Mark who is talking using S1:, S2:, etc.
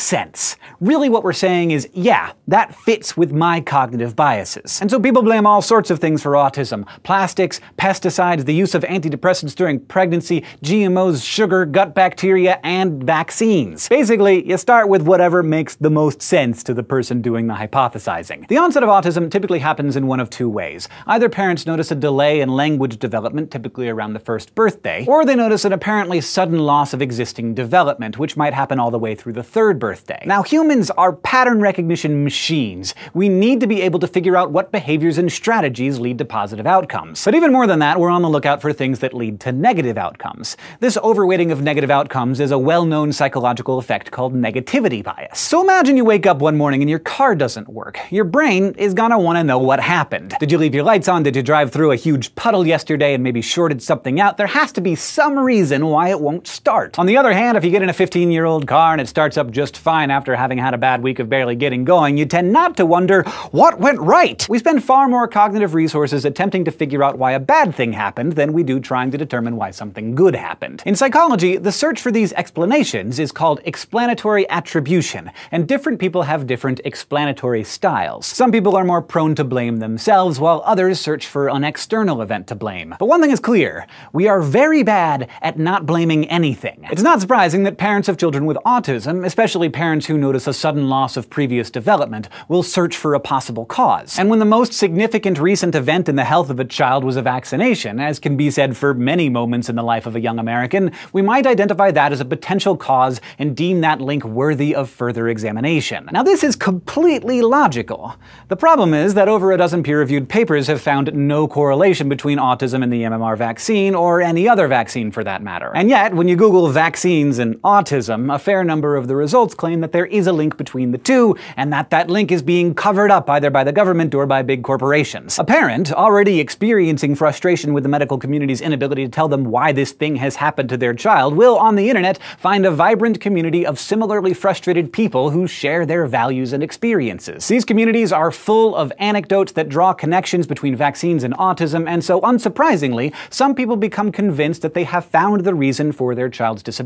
S1: sense. Really what we're saying is, yeah, that fits with my cognitive biases. And so people blame all sorts of things for autism. Plastics, pesticides, the use of antidepressants during pregnancy, GMOs, sugar, gut bacteria, and vaccines. Basically, you start with whatever makes the most sense to the person doing the hypothesizing. The onset of autism typically happens in one of two ways. Either parents notice a delay in language development, typically around the first birthday, or they notice an apparently sudden loss of existing development, which might happen all the way through the third birthday. Now, humans are pattern recognition machines. We need to be able to figure out what behaviors and strategies lead to positive outcomes. But even more than that, we're on the lookout for things that lead to negative outcomes. This overweighting of negative outcomes is a well-known psychological effect called negativity bias. So imagine you wake up one morning and your car doesn't work. Your brain is gonna want to know what happened. Did you leave your lights on? Did you drive through a huge puddle yesterday and maybe shorted something out? There has to be some reason why it won't start. On the other hand, if you get in a 15-year-old car and it starts up just fine after having had a bad week of barely getting going, you tend not to wonder, what went right? We spend far more cognitive resources attempting to figure out why a bad thing happened than we do trying to determine why something good happened. In psychology, the search for these explanations is called explanatory attribution, and different people have different explanatory styles. Some people are more prone to blame themselves, while others search for an external event to blame. But one thing is clear, we are very bad at not blaming anything. It's not surprising that parents of children with autism, especially parents who notice a sudden loss of previous development, will search for a possible cause. And when the most significant recent event in the health of a child was a vaccination, as can be said for many moments in the life of a young American, we might identify that as a potential cause and deem that link worthy of further examination. Now, this is completely logical. The problem is that over a dozen peer-reviewed papers have found no correlation between autism and the MMR vaccine, or any other vaccine for that matter. And yet, when you Google vaccines and autism, a fair number of the results claim that there is a link between the two, and that link is being covered up either by the government or by big corporations. A parent, already experiencing frustration with the medical community's inability to tell them why this thing has happened to their child, will on the internet find a vibrant community of similarly frustrated people who share their values and experiences. These communities are full of anecdotes that draw connections between vaccines and autism, and so unsurprisingly, some people become convinced that they have found the reason for their child's disability.